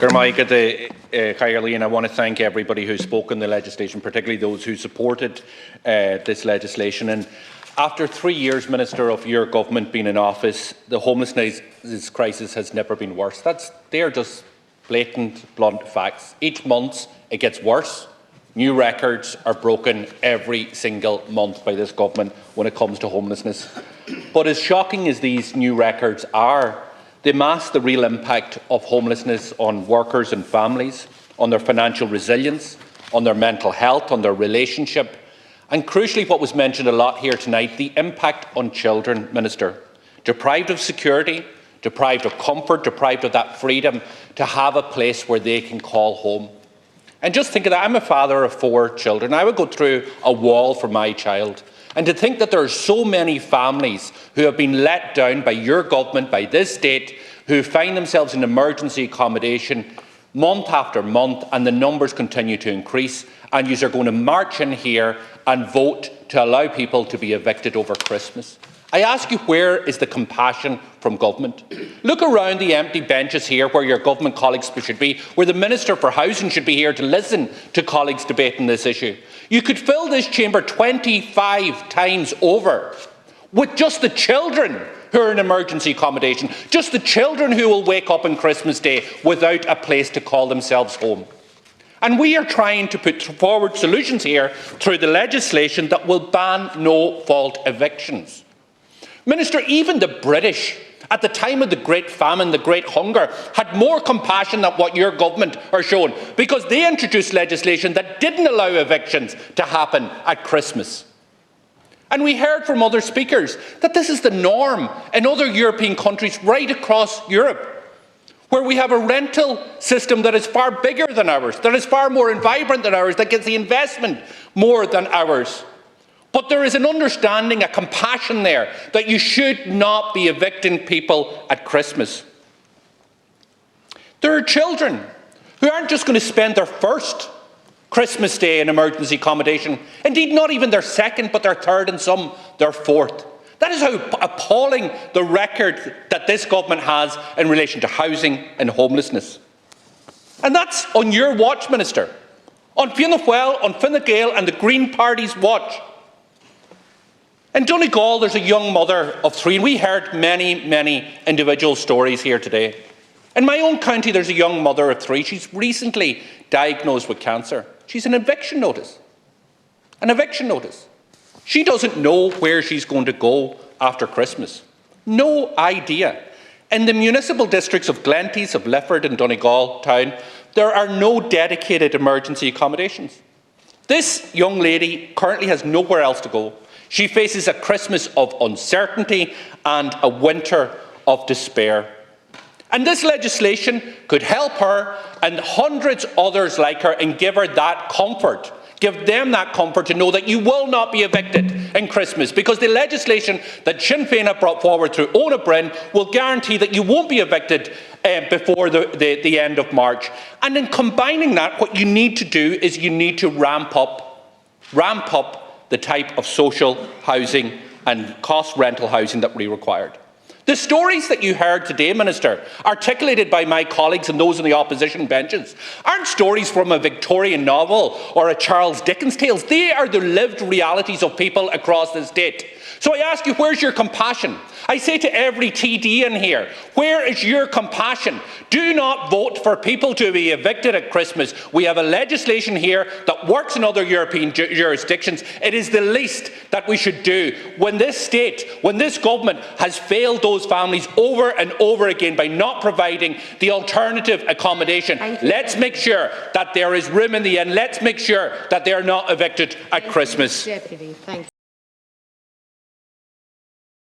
I want to thank everybody who spoke on the legislation, particularly those who supported this legislation. And after 3 years, Minister, of your government being in office, the homelessness crisis has never been worse. They are just blatant, blunt facts. Each month it gets worse. New records are broken every single month by this government when it comes to homelessness. But as shocking as these new records are, they mask the real impact of homelessness on workers and families, on their financial resilience, on their mental health, on their relationship, and crucially, what was mentioned a lot here tonight, the impact on children, Minister. Deprived of security, deprived of comfort, deprived of that freedom to have a place where they can call home. And just think of that. I'm a father of 4 children. I would go through a wall for my child. And to think that there are so many families who have been let down by your government, by this state, who find themselves in emergency accommodation month after month, and the numbers continue to increase, and you are going to march in here and vote to allow people to be evicted over Christmas. I ask you, where is the compassion from government? Look around the empty benches here where your government colleagues should be, where the Minister for Housing should be here to listen to colleagues debating this issue. You could fill this chamber 25 times over with just the children who are in emergency accommodation, just the children who will wake up on Christmas Day without a place to call themselves home. And we are trying to put forward solutions here through the legislation that will ban no-fault evictions. Minister, even the British, at the time of the Great Famine, the Great Hunger, had more compassion than what your government are showing, because they introduced legislation that didn't allow evictions to happen at Christmas. And we heard from other speakers that this is the norm in other European countries right across Europe, where we have a rental system that is far bigger than ours, that is far more vibrant than ours, that gets the investment more than ours. But there is an understanding, a compassion there, that you should not be evicting people at Christmas. There are children who aren't just going to spend their first Christmas Day in emergency accommodation, indeed not even their second, but their third, and some their fourth. That is how appalling the record that this government has in relation to housing and homelessness. And that's on your watch, Minister. On Fianna Fáil, on Fine Gael and the Green Party's watch. In Donegal, there's a young mother of 3, and we heard many individual stories here today. In my own county, there's a young mother of 3. She's recently diagnosed with cancer. She's an eviction notice. An eviction notice. She doesn't know where she's going to go after Christmas. No idea. In the municipal districts of Glenties, of Lifford and Donegal town, there are no dedicated emergency accommodations. This young lady currently has nowhere else to go. She faces a Christmas of uncertainty and a winter of despair. And this legislation could help her and hundreds others like her and give her that comfort. Give them that comfort to know that you will not be evicted in Christmas, because the legislation that Sinn Féin have brought forward through Ona Brin will guarantee that you won't be evicted before the end of March. And in combining that, what you need to do is you need to ramp up the type of social housing and cost rental housing that we required. The stories that you heard today, Minister, articulated by my colleagues and those in the opposition benches, aren't stories from a Victorian novel or a Charles Dickens tales. They are the lived realities of people across the state. So I ask you, where's your compassion? I say to every TD in here, where is your compassion? Do not vote for people to be evicted at Christmas. We have a legislation here that works in other European jurisdictions. It is the least that we should do when this state, when this government has failed those families over and over again by not providing the alternative accommodation. Let's make sure that there is room in the end. Let's make sure that they are not evicted at Christmas. Deputy, thank you.